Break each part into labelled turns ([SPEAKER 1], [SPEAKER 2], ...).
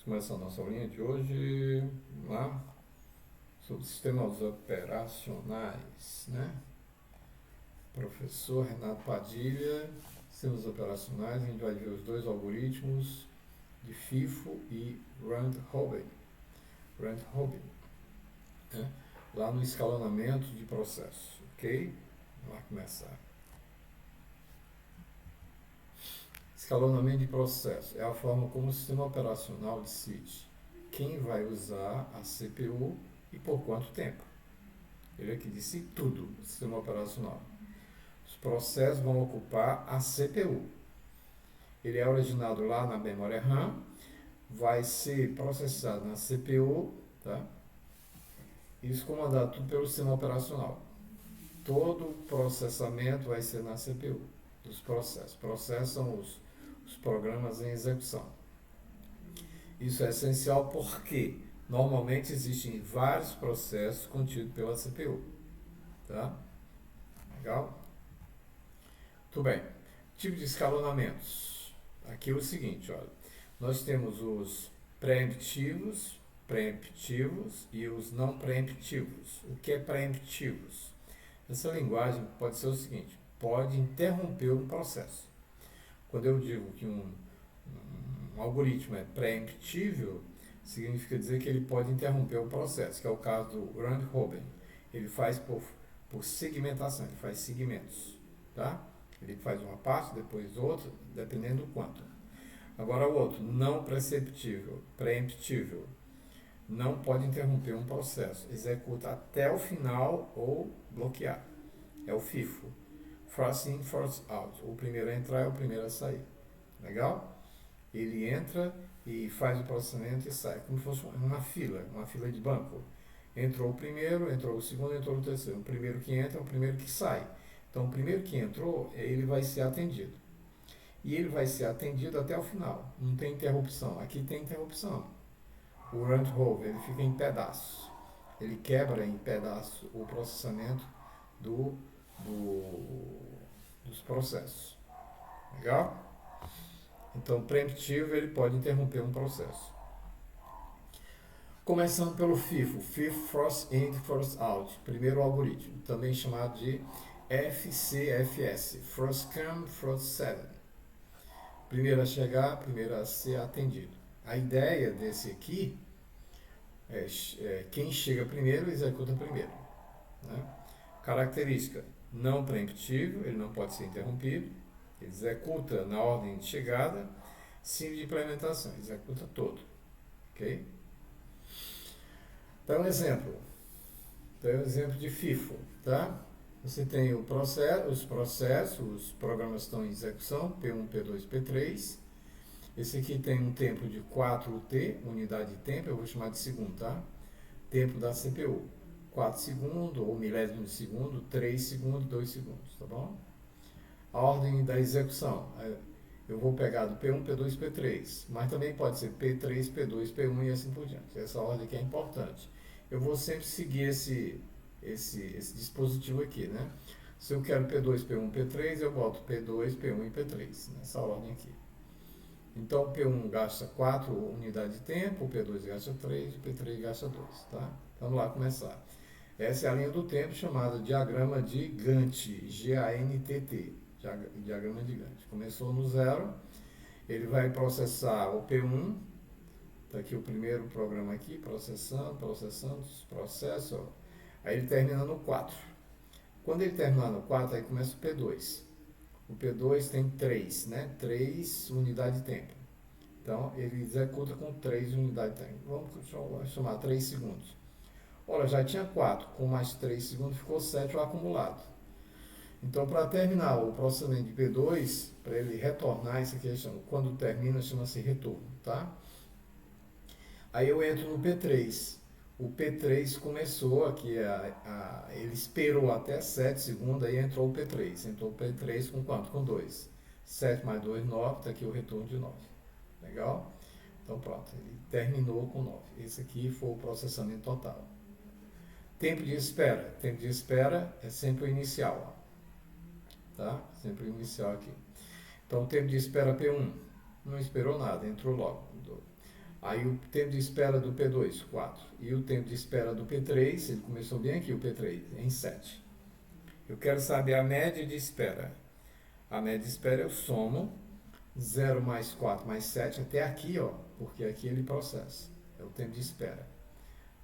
[SPEAKER 1] Começar a nossa aulinha de hoje, vamos lá, sobre sistemas operacionais, né? Professor Renato Padilha, sistemas operacionais, a gente vai ver os dois algoritmos de FIFO e Rand-Robin, né? Lá no escalonamento de processo, ok? Vamos lá começar. Escalonamento de processo é a forma como o sistema operacional decide quem vai usar a CPU e por quanto tempo. Ele aqui disse tudo, o sistema operacional. Os processos vão ocupar a CPU. Ele é originado lá na memória RAM, vai ser processado na CPU, tá? Isso comandado tudo pelo sistema operacional. Todo o processamento vai ser na CPU dos processos. Processos são os programas em execução. Isso é essencial porque normalmente existem vários processos contidos pela CPU. Tá? Legal? Tudo bem. Tipo de escalonamentos. Aqui é o seguinte, olha. Nós temos os preemptivos e os não preemptivos. O que é preemptivos? Essa linguagem pode ser o seguinte, pode interromper um processo. Quando eu digo que um algoritmo é preemptível, significa dizer que ele pode interromper o processo, que é o caso do Rand-Robin. Ele faz por segmentação, ele faz segmentos, tá? Ele faz uma parte, depois outra, dependendo do quanto. Agora o outro, não preemptível, não pode interromper um processo, executa até o final ou bloquear. É o FIFO, First In, First Out. O primeiro a entrar é o primeiro a sair. Legal? Ele entra e faz o processamento e sai, como se fosse uma fila de banco. Entrou o primeiro, entrou o segundo, entrou o terceiro. O primeiro que entra é o primeiro que sai. Então, o primeiro que entrou, ele vai ser atendido. E ele vai ser atendido até o final. Não tem interrupção. Aqui tem interrupção. O Rand-Robin, ele fica em pedaços. Ele quebra em pedaços o processamento dos processos. Legal? Então, preemptivo, ele pode interromper um processo. Começando pelo FIFO, First In, First Out, primeiro algoritmo, também chamado de FCFS, First Come, First Served. Primeiro a chegar, primeiro a ser atendido. A ideia desse aqui é quem chega primeiro executa primeiro. Né? Característica, não preemptível, ele não pode ser interrompido, ele executa na ordem de chegada, simples de implementação, executa todo. Ok? Então, um exemplo de FIFO, tá? Você tem os processos, os programas estão em execução, P1, P2, P3. Esse aqui tem um tempo de 4T, unidade de tempo, eu vou chamar de segundo, tá? Tempo da CPU, 4 segundos, ou milésimo de segundo, 3 segundos, 2 segundos, tá bom? A ordem da execução, eu vou pegar do P1, P2, P3, mas também pode ser P3, P2, P1 e assim por diante. Essa ordem aqui é importante. Eu vou sempre seguir esse dispositivo aqui, né? Se eu quero P2, P1, P3, eu boto P2, P1 e P3, nessa ordem aqui. Então, o P1 gasta 4 unidades de tempo, o P2 gasta 3, o P3 gasta 2, tá? Vamos lá começar. Essa é a linha do tempo chamada diagrama de Gantt, G-A-N-T-T, diagrama de Gantt. Começou no 0, ele vai processar o P1, está aqui o primeiro programa aqui, processando, processo, ó. Aí ele termina no 4. Quando ele terminar no 4, aí começa o P2. O P2 tem 3, né? 3 unidades de tempo. Então, ele executa com 3 unidades de tempo. Vamos chamar 3 segundos. Olha, já tinha 4, com mais 3 segundos ficou 7 o acumulado. Então, para terminar o processamento de P2, para ele retornar, isso aqui quando termina, chama-se retorno, tá? Aí eu entro no P3. O P3 começou aqui, ele esperou até 7 segundos, aí entrou o P3. Entrou o P3 com quanto? Com 2. 7 mais 2, 9, está aqui o retorno de 9. Legal? Então pronto, ele terminou com 9. Esse aqui foi o processamento total. Tempo de espera. Tempo de espera é sempre o inicial. Ó. Tá? Sempre o inicial aqui. Então tempo de espera P1. Não esperou nada, entrou logo. Aí o tempo de espera do P2, 4. E o tempo de espera do P3, ele começou bem aqui, o P3, em 7. Eu quero saber a média de espera. A média de espera eu somo 0 mais 4 mais 7 até aqui, ó, porque aqui ele processa. É o tempo de espera.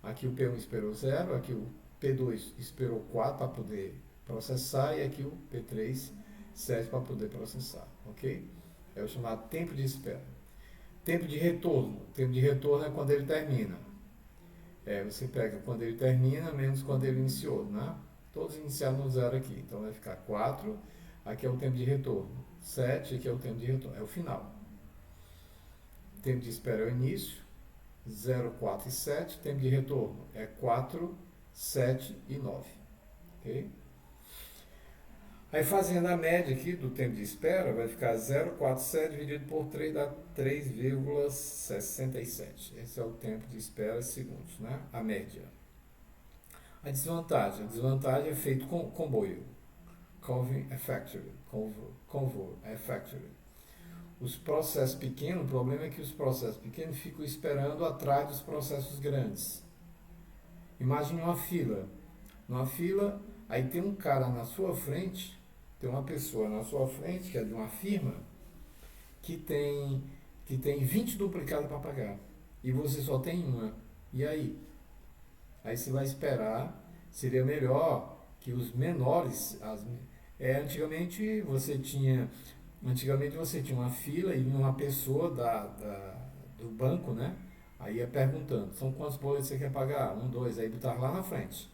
[SPEAKER 1] Aqui o P1 esperou 0, aqui o P2 esperou 4 para poder processar e aqui o P3, 7 para poder processar, ok? É o chamado tempo de espera. Tempo de retorno. Tempo de retorno é quando ele termina. Você pega quando ele termina menos quando ele iniciou, né? Todos iniciaram no 0 aqui, então vai ficar 4, aqui é o tempo de retorno. 7, aqui é o tempo de retorno, é o final. Tempo de espera é o início, 0, 4 e 7. Tempo de retorno é 4, 7 e 9. Ok? Aí fazendo a média aqui do tempo de espera, vai ficar 0,47 dividido por 3 dá 3,67. Esse é o tempo de espera segundos, né? A média. A desvantagem é feito com comboio. Convol factory. Os processos pequenos, o problema é que os processos pequenos ficam esperando atrás dos processos grandes. Imagine uma fila. Numa fila, aí tem um cara na sua frente, tem uma pessoa na sua frente, que é de uma firma, que tem 20 duplicados para pagar. E você só tem uma. E aí? Aí você vai esperar. Seria melhor que os menores. Antigamente você tinha uma fila e uma pessoa do banco, né? Aí ia perguntando, são quantos boletos você quer pagar? Um, dois, aí botar lá na frente.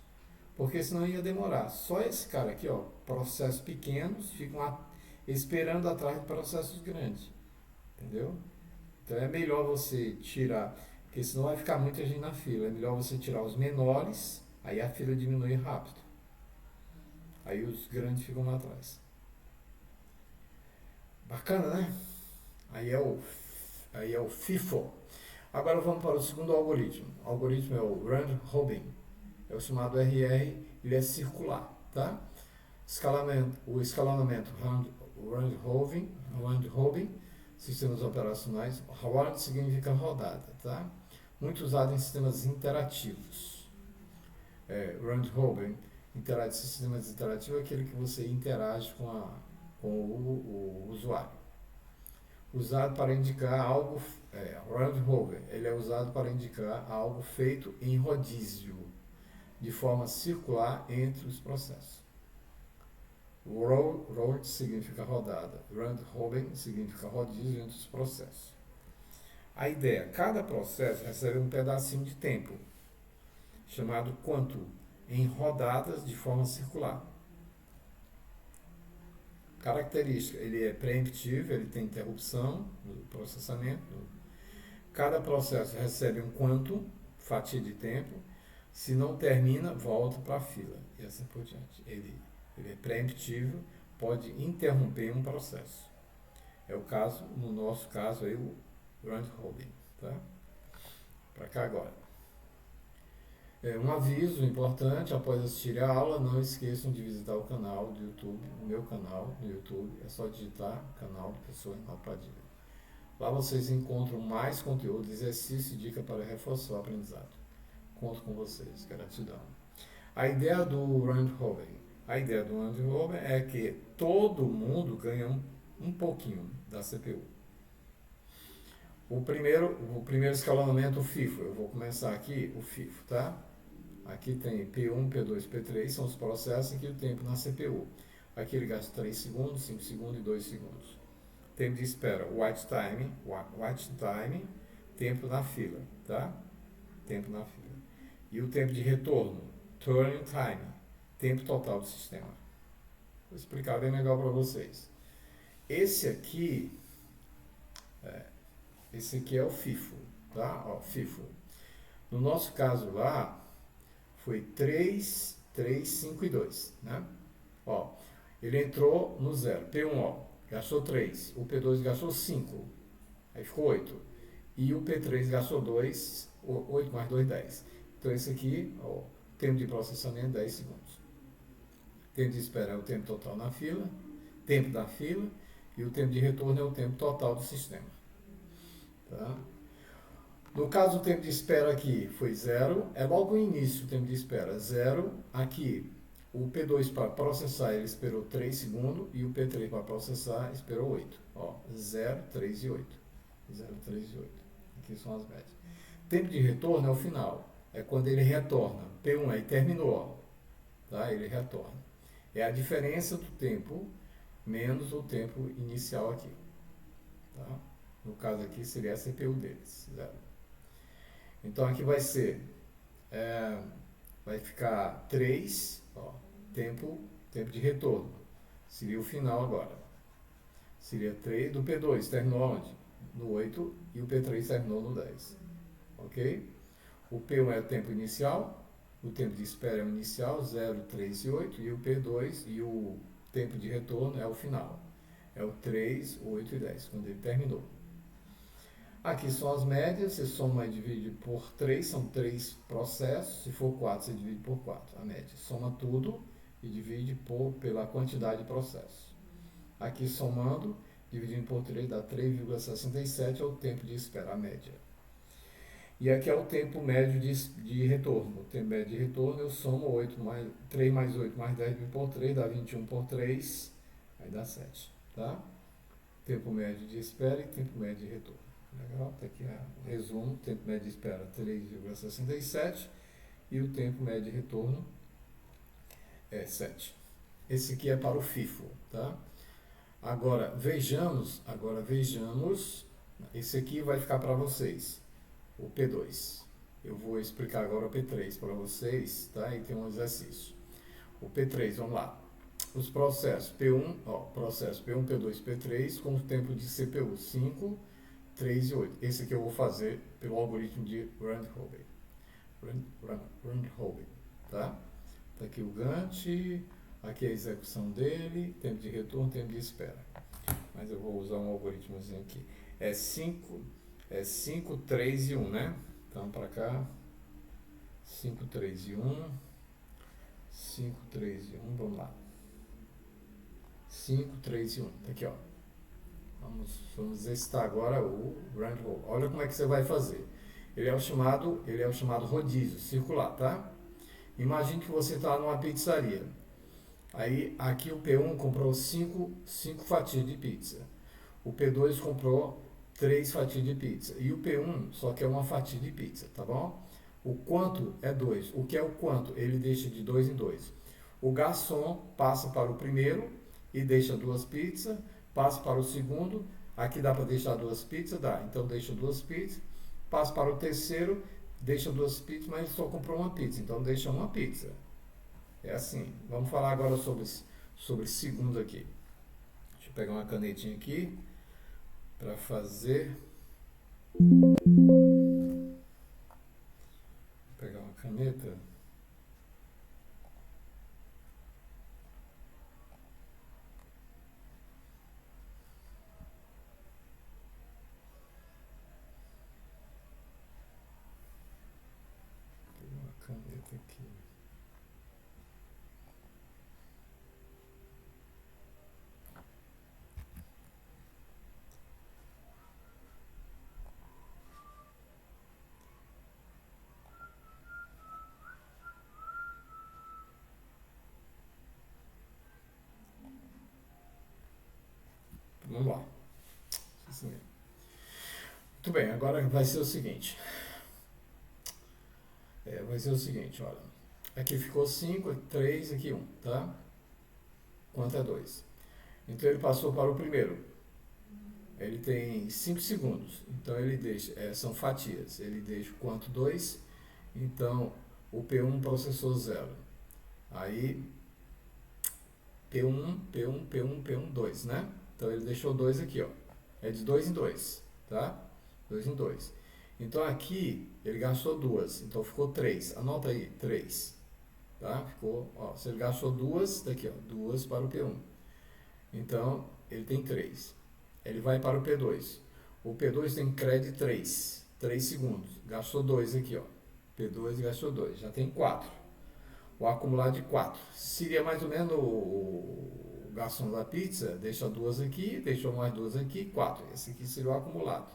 [SPEAKER 1] Porque senão ia demorar. Só esse cara aqui, ó, processos pequenos ficam esperando atrás de processos grandes. Entendeu? Então é melhor você tirar, porque senão vai ficar muita gente na fila. É melhor você tirar os menores, aí a fila diminui rápido. Aí os grandes ficam lá atrás. Bacana, né? Aí é o FIFO. Agora vamos para o segundo algoritmo. O algoritmo é o Round-Robin. É o chamado RR, ele é circular, tá? O escalonamento Round-Robin, sistemas operacionais. Round significa rodada, tá? Muito usado em sistemas interativos. Round-Robin, sistemas interativos é aquele que você interage com o usuário. Usado para indicar algo, Round-Robin, ele é usado para indicar algo feito em rodízio, de forma circular entre os processos. Road significa rodada, Round-Robin significa rodízio entre os processos. A ideia, cada processo recebe um pedacinho de tempo, chamado quanto, em rodadas de forma circular. Característica, ele é preemptivo, ele tem interrupção no processamento. Cada processo recebe um quanto, fatia de tempo. Se não termina, volta para a fila e assim por diante. Ele é preemptivo, pode interromper um processo. É o caso, no nosso caso, aí, o Round-Robin. Tá? Para cá agora. Um aviso importante, após assistir a aula, não esqueçam de visitar o canal do YouTube, o meu canal no YouTube. É só digitar canal do professor Renato Padilha. Lá vocês encontram mais conteúdo, exercício e dica para reforçar o aprendizado. Conto com vocês, gratidão. A ideia do Round-Robin é que todo mundo ganha um pouquinho da CPU. O primeiro escalonamento, o FIFO. Eu vou começar aqui, o FIFO, tá? Aqui tem P1, P2, P3, são os processos em que o tempo na CPU. Aqui ele gasta 3 segundos, 5 segundos e 2 segundos. Tempo de espera, wait time, tempo na fila, tá? Tempo na fila. E o tempo de retorno, turn time, tempo total do sistema. Vou explicar bem legal para vocês. Esse aqui é o FIFO, tá? Ó, FIFO. No nosso caso lá, foi 3, 5 e 2, né? Ó, ele entrou no 0. P1, ó, gastou 3. O P2 gastou 5. Aí ficou 8. E o P3 gastou 2. 8 mais 2, 10. Então esse aqui, ó, tempo de processamento 10 segundos. Tempo de espera é o tempo total na fila, tempo da fila, e o tempo de retorno é o tempo total do sistema. Tá? No caso, o tempo de espera aqui foi 0, é logo o início o tempo de espera, 0. Aqui, o P2 para processar, ele esperou 3 segundos, e o P3 para processar esperou 8. Ó, 0, 3 e 8. 0, 3 e 8. Aqui são as médias. Tempo de retorno é o final, é quando ele retorna. P1 aí terminou, ó, tá? Ele retorna. É a diferença do tempo menos o tempo inicial aqui. Tá? No caso aqui seria a CPU deles, 0. Então aqui vai ser, vai ficar 3, ó, tempo de retorno. Seria o final agora. Seria 3 do P2, terminou onde? No 8, e o P3 terminou no 10. Ok? O P1 é o tempo inicial, o tempo de espera é o inicial, 0, 3 e 8, e o P2 e o tempo de retorno é o final. É o 3, 8 e 10, quando ele terminou. Aqui são as médias, você soma e divide por 3, são 3 processos. Se for 4, você divide por 4, a média. Soma tudo e divide pela quantidade de processos. Aqui somando, dividindo por 3, dá 3,67, é o tempo de espera, a média. E aqui é o tempo médio de retorno. O tempo médio de retorno, eu somo 3 mais 8 mais 10 dividido por 3, dá 21 por 3, aí dá 7. Tá? Tempo médio de espera e tempo médio de retorno. Legal? Tá aqui o resumo. Tempo médio de espera 3,67 e o tempo médio de retorno é 7. Esse aqui é para o FIFO. Tá? Agora vejamos, esse aqui vai ficar para vocês, o P2. Eu vou explicar agora o P3 para vocês, tá? E tem um exercício. O P3, vamos lá. Os processos P1, processo P1, P2, P3 com o tempo de CPU 5, 3 e 8. Esse aqui eu vou fazer pelo algoritmo de Rand-Robin. Tá? Tá aqui o Gantt, aqui a execução dele, tempo de retorno, tempo de espera. Mas eu vou usar um algoritmozinho aqui. É 5, 3 e 1, né? Então para cá, 5, 3 e 1, 5, 3 e 1, vamos lá. 5, 3 e 1, tá aqui, ó. Vamos exercitar agora o Rand-Robin. Olha como é que você vai fazer. Ele é o chamado rodízio circular, tá? Imagine que você está numa pizzaria. Aí aqui o P1 comprou 5 fatias de pizza. O P2 comprou 3 fatias de pizza. E o P1 só quer uma fatia de pizza, tá bom? O quanto é 2. O que é o quanto? Ele deixa de 2 em 2. O garçom passa para o primeiro e deixa 2 pizzas. Passa para o segundo. Aqui dá para deixar 2 pizzas? Dá. Então deixa 2 pizzas. Passa para o terceiro. Deixa 2 pizzas, mas ele só comprou uma pizza. Então deixa uma pizza. É assim. Vamos falar agora sobre segundo aqui. Deixa eu pegar uma canetinha aqui para fazer. Vou pegar uma caneta. Pegar uma caneta aqui. Vamos lá. Assim. Muito bem, agora vai ser o seguinte. Olha. Aqui ficou 5, 3, aqui 1, tá? Quanto é 2? Então ele passou para o primeiro. Ele tem 5 segundos. Então ele deixa, são fatias. Ele deixa o quanto 2. Então o P1 processou 0. Aí P1, 2, né? Então ele deixou 2 aqui, ó. É de 2 em 2, tá? 2 em 2. Então aqui ele gastou 2, então ficou 3. Anota aí, 3. Tá? Ficou, ó, se ele gastou 2, daqui, ó, 2 para o P1. Então ele tem 3. Ele vai para o P2. O P2 tem crédito 3 segundos. Gastou 2 aqui, ó. P2 gastou 2, já tem 4. O acumulado de 4. Seria mais ou menos o garçom da pizza, deixa 2 aqui, deixou mais 2 aqui, 4. Esse aqui seria o acumulado.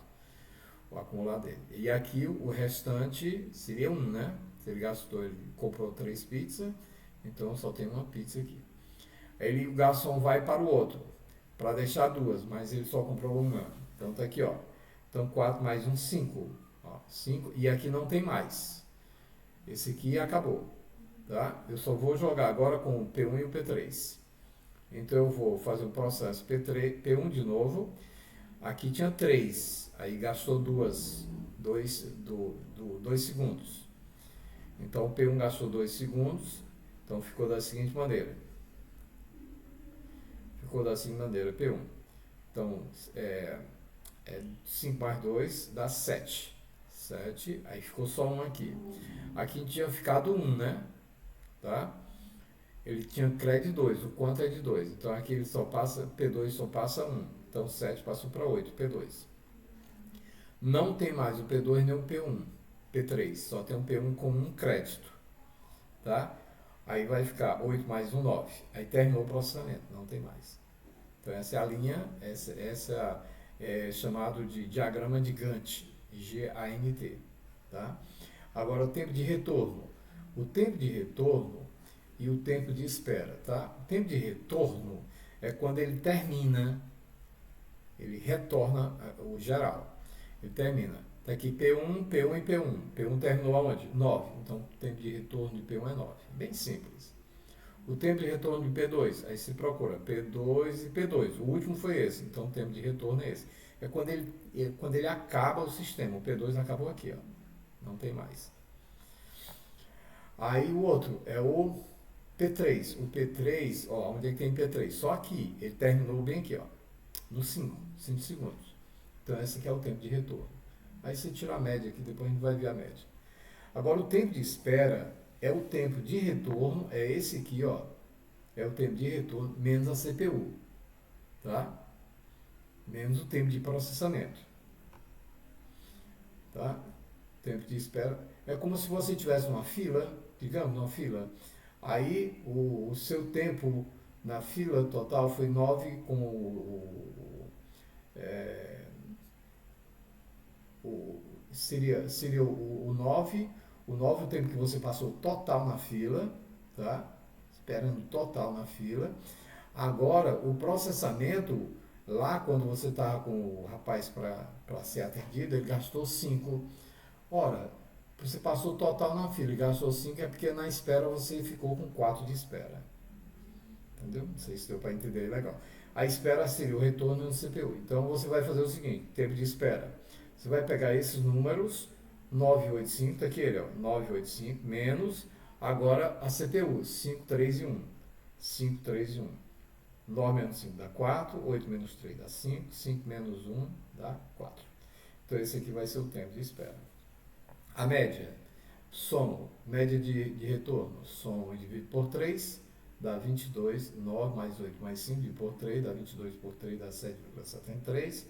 [SPEAKER 1] o acumular dele. E aqui o restante seria 1, né? Se ele gastou, ele comprou 3 pizzas, então só tem uma pizza aqui. Aí o garçom vai para o outro, para deixar 2, mas ele só comprou uma. Então tá aqui, ó. Então 4 mais 1, 5. Ó, 5. E aqui não tem mais. Esse aqui acabou. Tá? Eu só vou jogar agora com o P1 e o P3. Então eu vou fazer o processo P3, P1 de novo. Aqui tinha 3. Aí gastou 2 segundos. Então o P1 gastou 2 segundos. Então ficou da seguinte maneira. P1. Então, 5 mais 2 dá 7. 7, aí ficou só 1 aqui. Aqui tinha ficado 1, né? Tá? Ele tinha crédito 2, o quanto é de 2. Então aqui ele só passa, P2 só passa 1. Então 7 passou para 8, P2. Não tem mais o P2 nem o P1, P3. Só tem um P1 com 1 crédito. Tá? Aí vai ficar 8 mais 1, 9. Aí terminou o processamento, não tem mais. Então essa é a linha, essa é chamado de diagrama de Gantt, G-A-N-T. Tá? Agora o tempo de retorno. O tempo de retorno e o tempo de espera. Tá? O tempo de retorno é quando ele termina, ele retorna o geral. Ele termina. Está aqui P1, P1 e P1. P1 terminou aonde? 9. Então o tempo de retorno de P1 é 9. Bem simples. O tempo de retorno de P2, aí se procura P2 e P2. O último foi esse, então o tempo de retorno é esse. É quando ele acaba o sistema. O P2 acabou aqui, ó. Não tem mais. Aí o outro é o P3. O P3, ó, onde é que tem P3? Só aqui, ele terminou bem aqui, ó, no 5 segundos. Então esse aqui é o tempo de retorno. Aí você tira a média aqui, depois a gente vai ver a média. Agora o tempo de espera é o tempo de retorno, é esse aqui, ó, é o tempo de retorno menos a CPU, tá? Menos o tempo de processamento, tá? Tempo de espera é como se você tivesse uma fila, digamos, uma fila. Aí o seu tempo na fila total foi 9 com seria o 9. O 9 é o tempo que você passou total na fila, tá? Esperando total na fila. Agora, o processamento, lá quando você estava com o rapaz para ser atendido, ele gastou 5. Ora, você passou total na fila e gastou 5 é porque na espera você ficou com 4 de espera. Entendeu? Não sei se deu para entender legal. A espera seria o retorno no CPU. Então você vai fazer o seguinte, tempo de espera. Você vai pegar esses números, 985, tá aqui ele, ó, 985 menos, agora a CPU, 5, 3 e 1. 5, 3 e 1. 9 menos 5 dá 4, 8 menos 3 dá 5, 5 menos 1 dá 4. Então esse aqui vai ser o tempo de espera. A média, somo, média de retorno, somo e divido por 3, dá 22, 9 mais 8 mais 5, dividido por 3, dá 22 por 3, dá 7,73.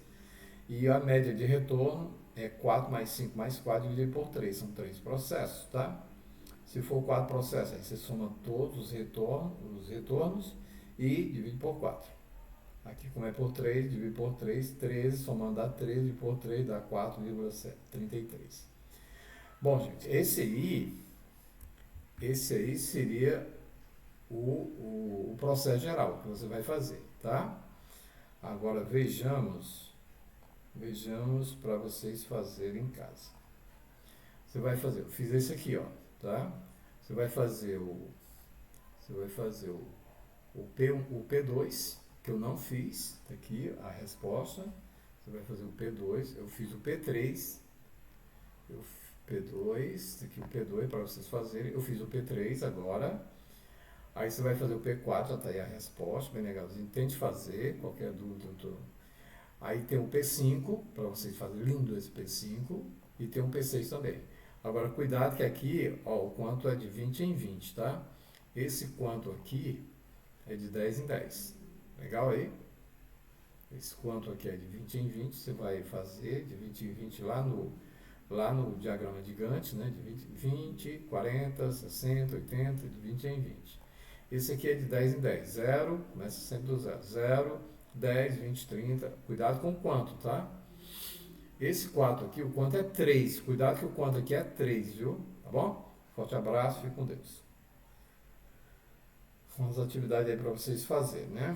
[SPEAKER 1] E a média de retorno é 4 mais 5 mais 4 dividido por 3. São 3 processos, tá? Se for 4 processos, aí você soma todos os retornos e divide por 4. Aqui, como é por 3, divide por 3, 13, somando dá 13, por 3 dá 4,33. Bom, gente, esse aí seria o processo geral que você vai fazer, tá? Agora vejamos para vocês fazerem em casa. Você vai fazer, eu fiz esse aqui, ó, tá? Você vai fazer o P2, que eu não fiz, tá aqui a resposta. Você vai fazer o P2, eu fiz o P3, P2, tá aqui o P2 para vocês fazerem, eu fiz o P3 agora. Aí você vai fazer o P4, já está aí a resposta, bem legalzinho. Tente fazer, qualquer dúvida. Aí tem o P5, para vocês fazerem, lindo esse P5, e tem um P6 também. Agora, cuidado que aqui, ó, o quanto é de 20 em 20, tá? Esse quanto aqui é de 10 em 10. Legal aí? Esse quanto aqui é de 20 em 20, você vai fazer de 20 em 20 lá no diagrama de Gantt, né? De 20, 40, 60, 80, de 20 em 20. Esse aqui é de 10 em 10. 0, começa sempre do 0. 0, 10, 20, 30. Cuidado com o quanto, tá? Esse 4 aqui, o quanto é 3. Cuidado que o quanto aqui é 3, viu? Tá bom? Forte abraço, fique com Deus. Umas atividades aí para vocês fazerem, né?